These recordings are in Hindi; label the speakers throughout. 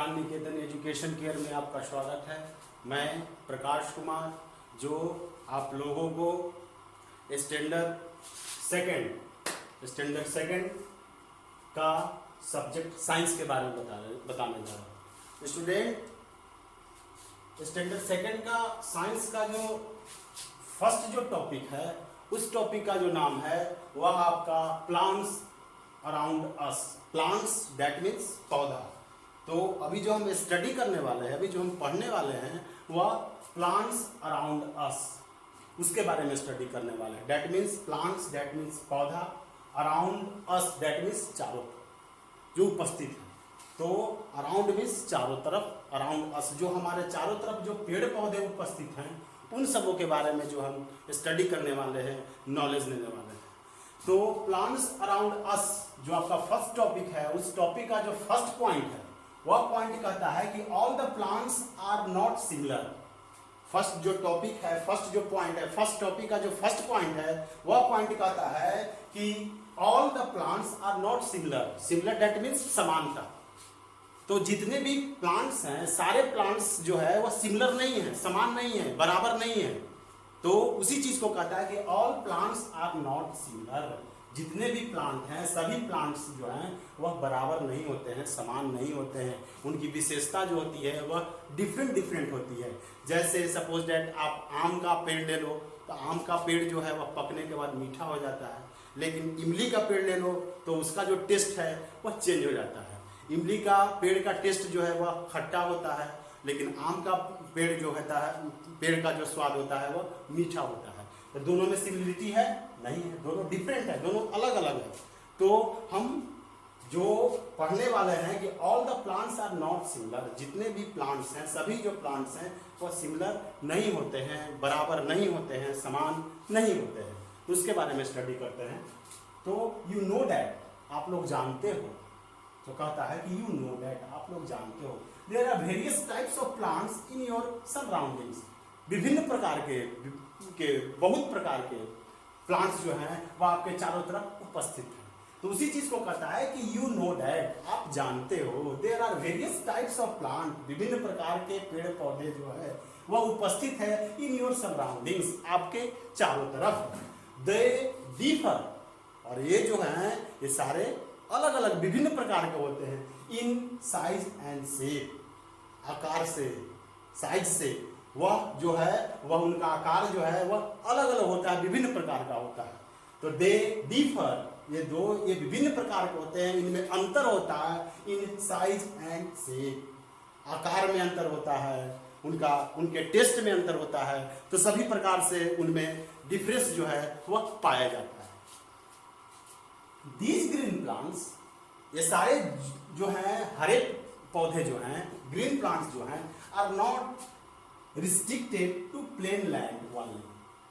Speaker 1: ज्ञान निकेतन एजुकेशन केयर में आपका स्वागत है। मैं प्रकाश कुमार, जो आप लोगों को स्टैंडर्ड सेकंड का सब्जेक्ट साइंस के बारे में बताने जा रहा हूँ। स्टूडेंट, स्टैंडर्ड सेकंड का साइंस का जो फर्स्ट जो टॉपिक है, उस टॉपिक का जो नाम है वह आपका plants around us. Plants that means पौधा। तो अभी जो हम स्टडी करने वाले हैं, अभी जो हम पढ़ने वाले हैं वह प्लांट्स अराउंड अस, उसके बारे में स्टडी करने वाले हैं। That means plants, that means पौधा, अराउंड अस दैट मीन्स चारों जो उपस्थित है। तो अराउंड मीन्स चारों तरफ, अराउंड अस जो हमारे चारों तरफ जो पेड़ पौधे उपस्थित हैं, उन सबों के बारे में जो हम स्टडी करने वाले हैं, नॉलेज लेने वाले हैं। तो प्लांट्स अराउंड अस जो आपका फर्स्ट टॉपिक है, उस टॉपिक का जो फर्स्ट पॉइंट है वह पॉइंट कहता है कि all the plants are not similar. First जो टॉपिक है, फर्स्ट जो पॉइंट है, फर्स्ट टॉपिक का जो फर्स्ट पॉइंट है वह पॉइंट कहता है कि all the plants are not similar. Similar that means समानता। तो जितने भी प्लांट्स हैं, सारे प्लांट्स जो है वह सिमिलर नहीं है, समान नहीं है, बराबर नहीं है। तो उसी चीज को कहता है कि all plants are not similar. जितने भी प्लांट हैं, सभी प्लांट्स जो हैं वह बराबर नहीं होते हैं, समान नहीं होते हैं। उनकी विशेषता जो होती है वह डिफरेंट होती है। जैसे सपोज दैट आप आम का पेड़ ले लो, तो आम का पेड़ जो है वह पकने के बाद मीठा हो जाता है। लेकिन इमली का पेड़ ले लो तो उसका जो टेस्ट है वह चेंज हो जाता है। इमली का पेड़ का टेस्ट जो है वह खट्टा होता है, लेकिन आम का पेड़ जो होता है, पेड़ का जो स्वाद होता है वह मीठा होता है। तो दोनों में सिमिलरिटी है? नहीं है, दोनों डिफरेंट है, दोनों अलग अलग है। तो हम जो पढ़ने वाले हैं कि all the plants are not similar. जितने भी प्लांट्स हैं, सभी जो प्लांट्स हैं वह सिमिलर नहीं होते हैं, बराबर नहीं होते हैं, समान नहीं होते हैं। तो उसके बारे में स्टडी करते हैं। तो यू नो दैट, आप लोग जानते हो। तो कहता है कि यू नो दैट, आप लोग जानते हो, there are various types of plants in your surroundings. विभिन्न प्रकार के बहुत प्रकार के प्लांट्स जो हैं वह आपके चारों तरफ उपस्थित हैं। तो उसी चीज को कहता है कि यू नो दैट, आप जानते हो, there are various types of plant, विभिन्न प्रकार के पेड़ पौधे जो है वह उपस्थित है इन योर सराउंडिंग्स, आपके चारों तरफ। दे डिफर, और ये जो हैं ये सारे अलग अलग विभिन्न प्रकार के होते हैं। इन साइज एंड शेप, आकार से, साइज से, वह जो है वह उनका आकार जो है वह अलग अलग होता है, विभिन्न प्रकार का होता है। तो दे डिफर, ये विभिन्न प्रकार के होते हैं, इनमें अंतर होता है। इन साइज एंड शेप, आकार में अंतर होता है, उनके टेस्ट में अंतर होता है। तो सभी प्रकार से उनमें डिफरेंस जो है वह पाया जाता है। दीज ग्रीन प्लांट्स, ये सारे जो हैं हरे पौधे जो हैं, ग्रीन प्लांट्स जो हैं, are not restricted to plain land only.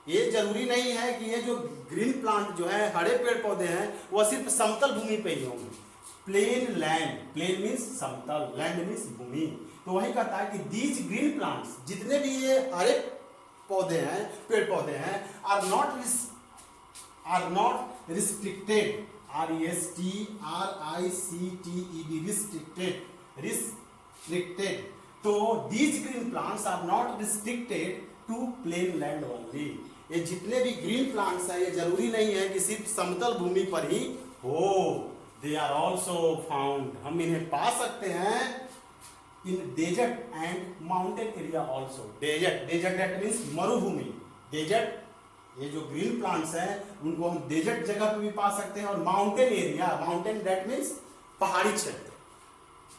Speaker 1: ये जरूरी नहीं है कि ये जो ग्रीन प्लांट जो है, हरे पेड़ पौधे हैं, वह सिर्फ समतल भूमि पे ही होंगे। प्लेन लैंड, प्लेन मीन्स समतल, लैंड मीन्स भूमि। तो वही कहता है कि दीज ग्रीन प्लांट्स, जितने भी ये हरे पौधे हैं, पेड़ पौधे हैं, आर नॉट रिस्ट्रिक्टेड, रिस्ट्रिक्टेड। तो these green plants are not restricted to plain land only. ये जितने भी ग्रीन प्लांट्स हैं, ये जरूरी नहीं है कि सिर्फ समतल भूमि पर ही हो। दे आर ऑल्सो फाउंड, हम इन्हें पा सकते हैं in desert and mountain area also. Desert that means मरुभूमि। डेजर्ट, ये जो ग्रीन प्लांट्स हैं उनको हम डेजर्ट जगह पे भी पा सकते हैं, और mountain area, mountain that means पहाड़ी क्षेत्र।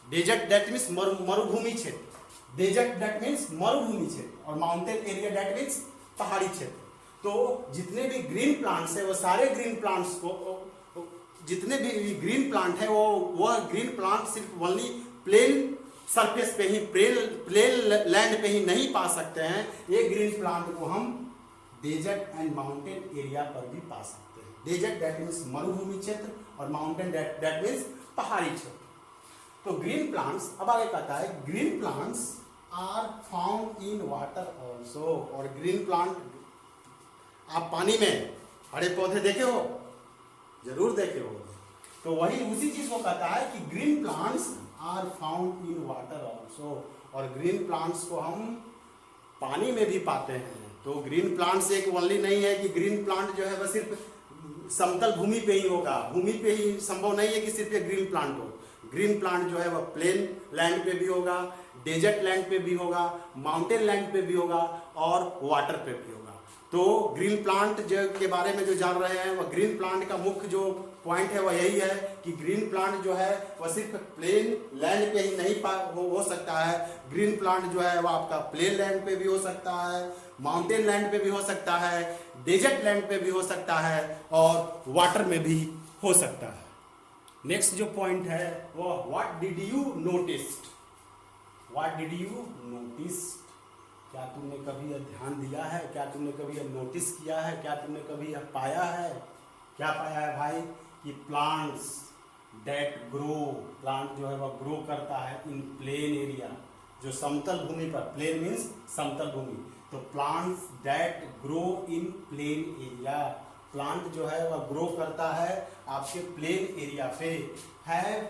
Speaker 1: डेजर्ट दैट मीन्स मरुभूमि क्षेत्र। डेजर्ट दैट मीन्स मरुभूमि क्षेत्र, और माउंटेन एरिया दैट मीन्स पहाड़ी क्षेत्र। तो जितने भी ग्रीन प्लांट्स है, वो सारे ग्रीन प्लांट्स को, जितने भी ग्रीन प्लांट है वह ग्रीन प्लांट सिर्फ ओनली प्लेन सरफेस पे ही, प्लेन लैंड पे ही नहीं पा सकते हैं। ये ग्रीन प्लांट को हम डेजर्ट एंड माउंटेन एरिया पर भी पा सकते हैं। डेजर्ट दैट मीन्स मरुभूमि क्षेत्र, और माउंटेन दैट मीन्स पहाड़ी क्षेत्र। तो ग्रीन प्लांट्स, अब आगे कहता है green plants are found in water also. और ग्रीन प्लांट, आप पानी में हरे पौधे देखे हो, जरूर देखे हो। तो वही उसी चीज को कहता है कि green plants are found in water also, और ग्रीन प्लांट्स को हम पानी में भी पाते हैं। तो ग्रीन प्लांट्स एक ओनली नहीं है कि ग्रीन प्लांट जो है वह सिर्फ समतल भूमि पे ही होगा, भूमि पे ही संभव नहीं है कि सिर्फ एक ग्रीन प्लांट हो। ग्रीन प्लांट जो है वह प्लेन लैंड पे भी होगा, डेजर्ट लैंड पे भी होगा, माउंटेन लैंड पे भी होगा और वाटर पे भी होगा। तो ग्रीन प्लांट जो के बारे में जो जान रहे हैं, वह ग्रीन प्लांट का मुख्य जो पॉइंट है वह यही है कि ग्रीन प्लांट जो है वह सिर्फ प्लेन लैंड पे ही नहीं हो सकता है। ग्रीन प्लांट जो है वह आपका प्लेन लैंड पे भी हो सकता है, माउंटेन लैंड पे भी हो सकता है, डेजर्ट लैंड पे भी हो सकता है और वाटर में भी हो सकता है। नेक्स्ट जो पॉइंट है वो what did you noticed, what did you noticed, क्या तुमने कभी यह ध्यान दिया है, क्या तुमने कभी यह नोटिस किया है, क्या तुमने कभी यह पाया है? क्या पाया है भाई कि प्लांट्स दैट ग्रो, प्लांट जो है वह ग्रो करता है इन प्लेन एरिया, जो समतल भूमि पर, प्लेन मीन्स समतल भूमि, तो plants that grow in plain area, plant जो है वह ग्रो करता है आपके प्लेन एरिया पे, have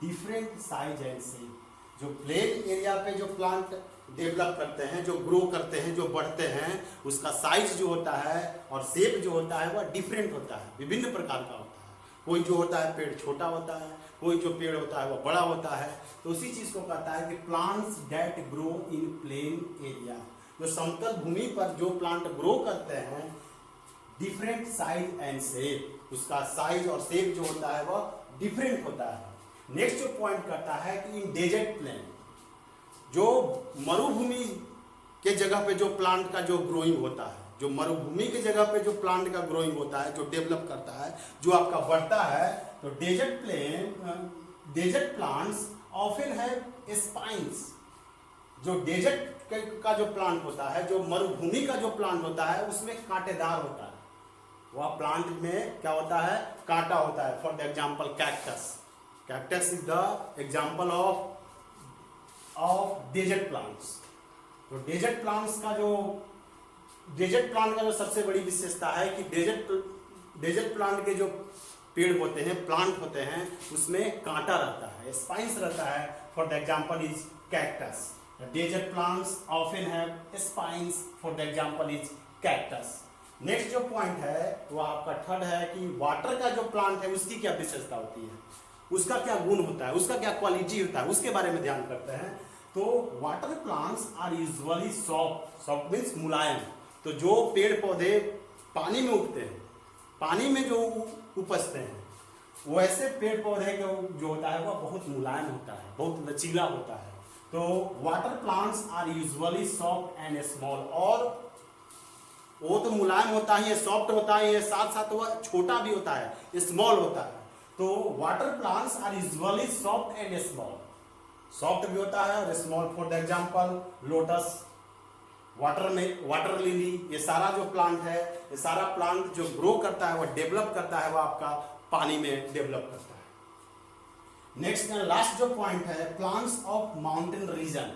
Speaker 1: different size and shape. जो प्लेन एरिया पे जो प्लांट डेवलप करते हैं, जो ग्रो करते हैं, जो बढ़ते हैं, उसका साइज जो होता है और शेप जो होता है वह डिफरेंट होता है, विभिन्न प्रकार का होता है। कोई जो होता है पेड़ छोटा होता है, कोई जो पेड़ होता है वह बड़ा होता है। तो उसी चीज को कहता है कि plants that grow in plain area, जो समतल भूमि पर जो प्लांट ग्रो करते हैं, डिफरेंट साइज एंड शेप, उसका साइज और शेप जो होता है वह डिफरेंट होता है। नेक्स्ट जो पॉइंट करता है कि इन डेजर्ट प्लेन, जो मरुभूमि के जगह पे जो प्लांट का जो ग्रोइंग होता है, जो मरुभूमि के जगह पे जो प्लांट का ग्रोइंग होता है, जो डेवलप करता है, जो आपका बढ़ता है, तो desert plain, desert plants often have spines. जो डेजर्ट का जो प्लांट होता है, जो मरुभूमि का जो प्लांट होता है, उसमें कांटेदार होता है। वह प्लांट में क्या होता है? कांटा होता है। For the example cactus, cactus is the example of desert plants. तो डेजर्ट प्लांट्स का जो, डेजर्ट प्लांट का जो सबसे बड़ी विशेषता है कि डेजर्ट प्लांट के जो पेड़ होते हैं, प्लांट होते हैं, उसमें कांटा रहता है, स्पाइन्स रहता है। For the example is cactus. Desert plants often have spines, for the example is cactus. Next जो पॉइंट है वो आपका थर्ड है कि वाटर का जो प्लांट है उसकी क्या विशेषता होती है, उसका क्या गुण होता है, उसका क्या क्वालिटी होता है, उसके बारे में ध्यान करते हैं। तो water plants are usually soft, soft means मुलायम। तो जो पेड़ पौधे पानी में उगते हैं, पानी में जो उपजते हैं, वो ऐसे पेड़ पौधे जो होता है वह बहुत मुलायम होता है, बहुत लचीला होता है। तो water plants are usually soft and small, और वो तो मुलायम होता ही है, सॉफ्ट होता ही है, साथ साथ वह छोटा भी होता है, स्मॉल होता है। तो water plants are usually soft and small, soft भी होता है और small. For the example lotus, water lily, ये सारा जो प्लांट है, ये सारा प्लांट जो ग्रो करता है, वह डेवलप करता है, वह आपका पानी में डेवलप करता है। नेक्स्ट एंड लास्ट जो पॉइंट है, plants of mountain region.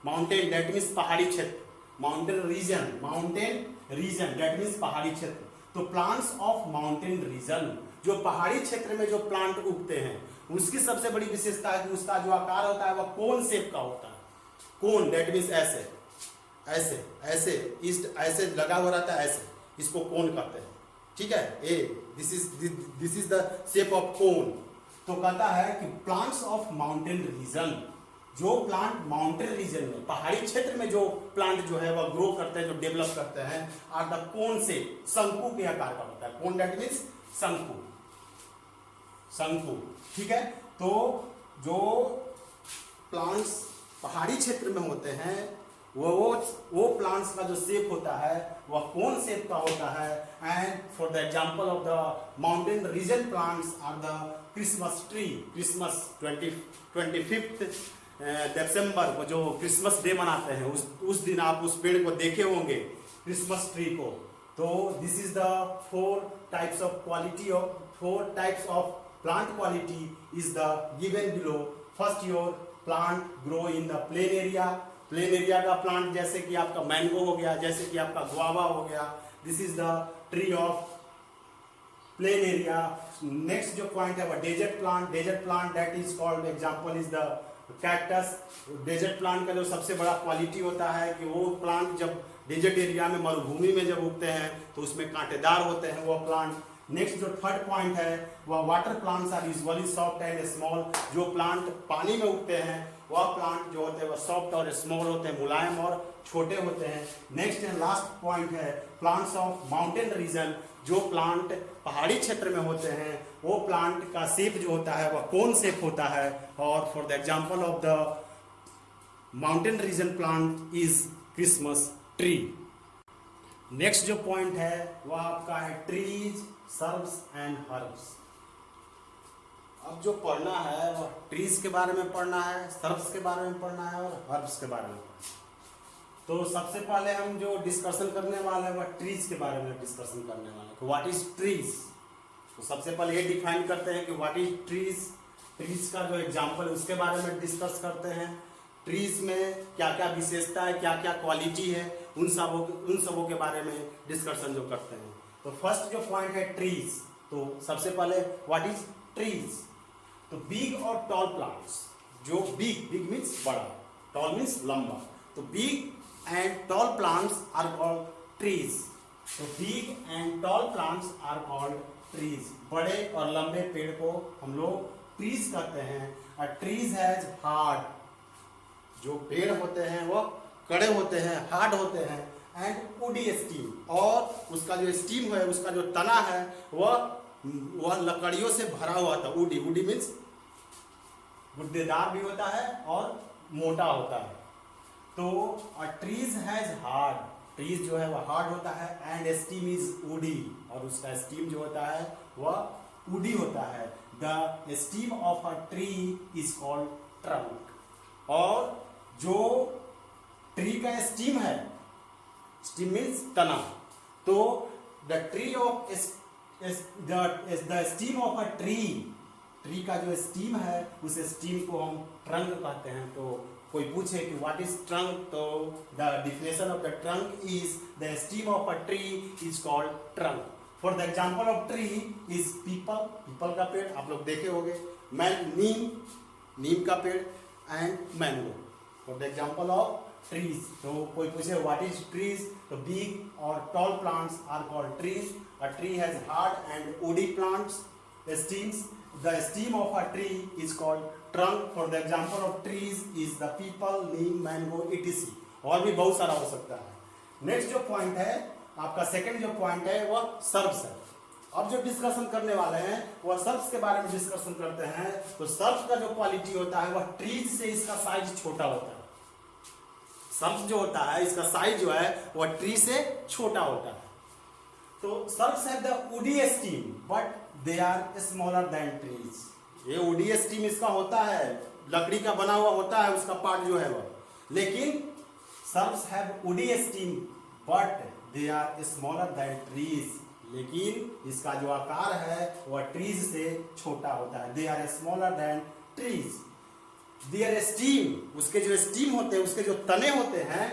Speaker 1: Mountain that means पहाड़ी क्षेत्र, माउंटेन रीजन दैट मीन्स पहाड़ी क्षेत्र। तो प्लांट्स ऑफ माउंटेन रीजन, जो पहाड़ी क्षेत्र में जो प्लांट उगते हैं, उसकी सबसे बड़ी विशेषता है कि उसका जो आकार होता है वह कोन शेप का होता है। कोन दैट मीन्स ऐसे ऐसे ऐसे ऐसे लगा हुआ रहता है, ऐसे, इसको कोन कहते हैं। ठीक है, this is the shape of cone. तो कहता है कि प्लांट्स ऑफ माउंटेन रीजन, जो प्लांट माउंटेन रीजन में, पहाड़ी क्षेत्र में जो प्लांट जो है वह ग्रो करते हैं, जो डेवलप करते हैं, आर द कोन से, शंकु के आकार का होता है। कोन दैट मीन्स शंकु, शंकु। ठीक है, तो जो प्लांट्स पहाड़ी क्षेत्र में होते हैं, वो प्लांट्स का जो शेप होता है वह कोन शेप का होता है। And for the example of the mountain region plants are the Christmas tree. Christmas 25 दिसंबर को जो क्रिसमस डे मनाते हैं, उस दिन आप उस पेड़ को देखे होंगे, क्रिसमस ट्री को। तो this is the 4 types of plant quality is the given below. First, your plant grow in the plain area. Plain area का प्लांट जैसे कि आपका मैंगो हो गया, जैसे कि आपका गुआवा हो गया, this is the tree of plain area. Next जो पॉइंट है वो desert plant that is called, example is the cactus, desert plant का जो सबसे बड़ा क्वालिटी होता है कि वो प्लांट जब डेजर्ट एरिया में, मरुभूमि में जब उगते हैं तो उसमें कांटेदार होते हैं वो प्लांट। नेक्स्ट जो थर्ड पॉइंट है वह water plants are usually soft and small. जो प्लांट पानी में उगते हैं वह प्लांट जो होते हैं वह सॉफ्ट और स्मॉल होते हैं, मुलायम और छोटे होते हैं। नेक्स्ट एंड लास्ट पॉइंट है प्लांट्स ऑफ माउंटेन रीजन। जो प्लांट पहाड़ी क्षेत्र में होते हैं वो प्लांट का शेप जो होता है वह कोन शेप होता है। और for the example of the mountain reason plant is Christmas tree. Next जो पॉइंट है वह आपका है ट्रीज, सर्ब्स एंड हर्ब्स। अब जो पढ़ना है वह ट्रीज के बारे में पढ़ना है, सर्ब्स के बारे में पढ़ना है और हर्ब्स के बारे में पढ़ना है। तो सबसे पहले हम जो डिस्कशन करने वाले हैं वह ट्रीज के बारे में डिस्कशन करने वाले हैं। What is trees? तो सबसे पहले ये डिफाइन करते हैं कि व्हाट इज ट्रीज। ट्रीज का जो एग्जांपल है उसके बारे में डिस्कस करते हैं। ट्रीज में क्या क्या विशेषता है, क्या क्या क्वालिटी है, उन सबों के बारे में डिस्कशन जो करते हैं। तो फर्स्ट जो पॉइंट है ट्रीज। तो सबसे पहले व्हाट इज ट्रीज? तो बिग और टॉल प्लांट्स, जो बिग मीन्स बड़ा, टॉल मीन्स लंबा, तो big and tall plants are called trees. तो big and tall plants are called trees. बड़े और लंबे पेड़ को हम लोग trees कहते हैं। A trees has hard, जो पेड़ होते हैं वो कड़े होते हैं, हार्ड होते हैं, and woody stem, और उसका जो स्टीम है, उसका जो तना है वह लकड़ियों से भरा हुआ था। वुडी मीन्स गुद्देदार भी होता है और मोटा होता है। तो ट्रीज हैज हार्ड, ट्रीज जो है वह हार्ड होता है, एंड स्टीम इज वुडी, और उसका स्टीम जो होता है वह वुडी होता है। The stem of a tree is called trunk. और जो ट्री का स्टीम है, स्टीम मीन्स तना, तो the tree of the stem of a tree का जो स्टीम है उस स्टीम को हम ट्रंक कहते हैं। तो कोई पूछे कि व्हाट इज ट्रंक, तो the definition of the trunk is the stem of a tree is called trunk. For the example of tree is peepal, पीपल का पेड़ आप लोग देखे होंगे, नीम का पेड़, and mango. For the example of trees, तो कोई पूछे व्हाट इज ट्रीज, तो बिग और tall plants are called trees. A tree has hard and woody plants stems. The stem of a tree is called trunk. For the example of trees is the people, neem, mango, etc. और भी बहुत सारा हो सकता है। नेक्स्ट जो पॉइंट है आपका, सेकंड जो पॉइंट है वह सर्ब्स है। अब जो डिस्कशन करने वाले हैं वह सर्ब्स के बारे में डिस्कशन करते हैं। तो सर्ब्स का जो क्वालिटी होता है वह ट्रीज से इसका साइज छोटा होता है। सर्ब्स जो होता है इसका साइज जो है वह ट्री से छोटा होता है। तो shrubs have the woody stem but they are smaller than trees. ये वुडी स्टीम इसका होता है, लकड़ी का बना हुआ होता है उसका पार्ट जो है वह, लेकिन shrubs have woody stem but they are smaller than trees. लेकिन इसका जो आकार है वह ट्रीज से छोटा होता है। They are smaller than trees. Their stem, उसके जो स्टीम होते हैं, उसके जो तने होते हैं,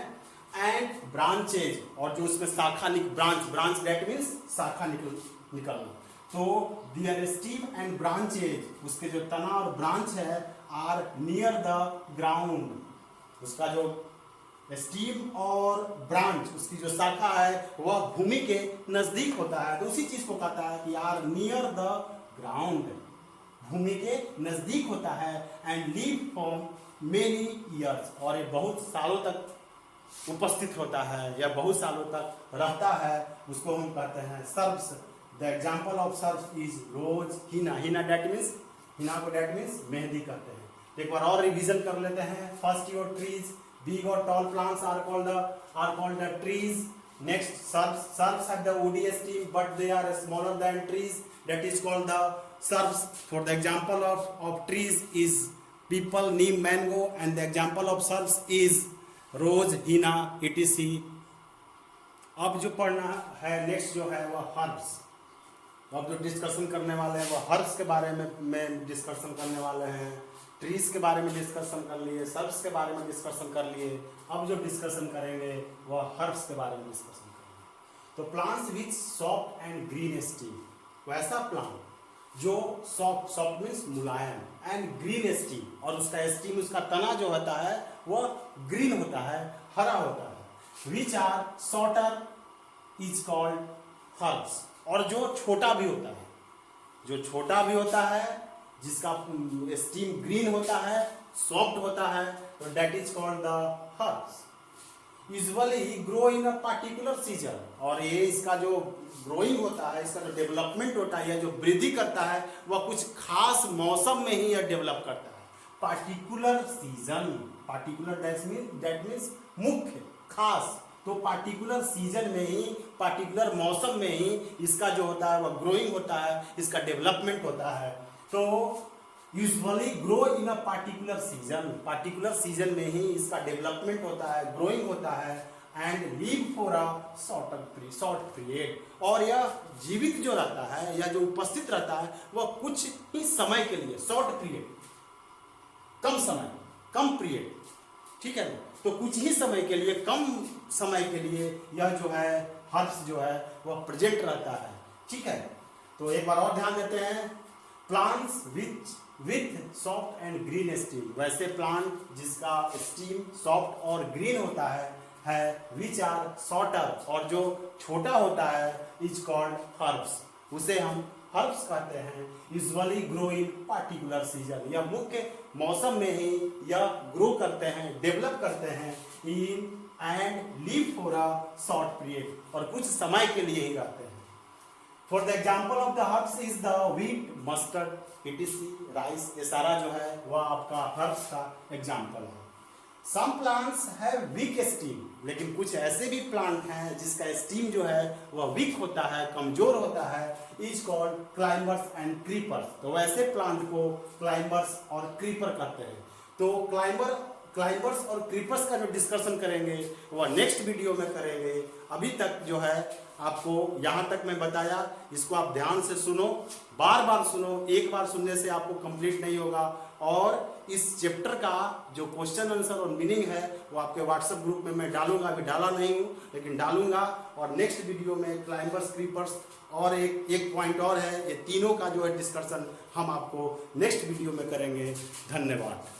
Speaker 1: एंड ब्रांचेज, और जो उसमें शाखा ब्रांच दैट मीन्स शाखा निकलना। तो देयर स्टीम एंड ब्रांचेज, उसके जो तना और ब्रांच है, आर नियर द ग्राउंड। उसका जो स्टीम और ब्रांच, उसकी जो शाखा है वह भूमि के नजदीक होता है। तो उसी चीज को कहता है कि आर नियर द ग्राउंड, भूमि के नजदीक होता है। And live for many years, और ये बहुत सालों तक उपस्थित होता है या बहुत सालों तक रहता है, उसको हम कहते हैं shrubs. The example of shrubs is rose, henna, henna को डेट मीन्स मेहंदी कहते हैं। एक बार और रिवीजन कर लेते हैं। फर्स्ट योर ट्रीज, बिग और tall plants are called the trees. Next shrubs have the woody stem but they are smaller than trees, that is called the serbs. For the example of trees is people, neem, mango, and the example of serbs is rose, henna, etc. अब जो पढ़ना है नेक्स्ट जो है वह हर्ब्स। अब जो डिस्कशन करने वाले हैं वह हर्ब्स के बारे में डिस्कशन करने वाले हैं। ट्रीज के बारे में डिस्कशन कर लिए, सर्ब्स के बारे में डिस्कशन कर लिए। अब जो डिस्कशन करेंगे वह हर्ब्स के बारे में डिस्कशन करेंगे। तो plants which soft and green steam, वैसा प्लांट जो soft, soft means Mulayam, and green steam, और उसका स्टीम, उसका तना जो होता है वह ग्रीन होता है, हरा होता है। Which are shorter is called herbs, और जो छोटा भी होता है, जो छोटा भी होता है, जिसका स्टीम ग्रीन होता है, सॉफ्ट होता है, तो that is called the herbs. Usually grow in a particular season, और ये इसका जो ग्रोइंग होता है, इसका जो डेवलपमेंट होता है या जो वृद्धि करता है वह कुछ खास मौसम में ही यह डेवलप करता है। Particular season, particular that means मुख्य, खास, तो पार्टिकुलर सीजन में ही, पार्टिकुलर मौसम में ही इसका जो होता है वह ग्रोइंग होता है, इसका डेवलपमेंट होता है। तो usually grow in a particular season, particular season में ही इसका डेवलपमेंट होता है, ग्रोइंग होता है, and leave for a short period, और यह जीवित जो रहता है या जो उपस्थित रहता है वह कुछ ही समय के लिए, शॉर्ट पीरियड, कम समय, कम पीरियड, ठीक है ना, तो कुछ ही समय के लिए, कम समय के लिए यह जो है हर्ब्स जो है वह प्रेजेंट रहता है, ठीक है। तो एक बार और ध्यान देते हैं, plants with soft and green steam, वैसे प्लांट जिसका स्टीम सॉफ्ट और ग्रीन होता है विच आर शॉर्टर, और जो छोटा होता है इज कॉल्ड हर्ब्स, उसे हम हर्ब्स कहते हैं। Usually grow in particular season, यह मुख्य मौसम में ही यह ग्रो करते हैं, डेवलप करते हैं, in and leave for a short period, और कुछ समय के लिए ही रहते हैं। For the example of the herbs is the wheat, mustard, etc, rice, ये सारा जो है वह आपका हर्ब्स का एग्जाम्पल है। Some plants have weak stem, लेकिन कुछ ऐसे भी प्लांट हैं जिसका स्टीम जो है वह वीक होता है, कमजोर होता है, is called climbers and creepers, तो वैसे प्लांट को क्लाइंबर्स और क्रीपर कहते हैं। तो क्लाइंबर्स और क्रीपर्स का जो डिस्कशन करेंगे वह नेक्स्ट वीडियो में करेंगे। अभी तक जो है आपको यहाँ तक मैं बताया, इसको आप ध्यान से सुनो, बार बार सुनो, एक बार सुनने से आपको कंप्लीट नहीं होगा, और इस चैप्टर का जो क्वेश्चन आंसर और मीनिंग है वो आपके व्हाट्सएप ग्रुप में मैं डालूंगा, अभी डाला नहीं हूँ लेकिन डालूंगा, और नेक्स्ट वीडियो में क्लाइंबर्स, क्रीपर्स और एक पॉइंट और है, ये तीनों का जो है डिस्कशन हम आपको नेक्स्ट वीडियो में करेंगे। धन्यवाद।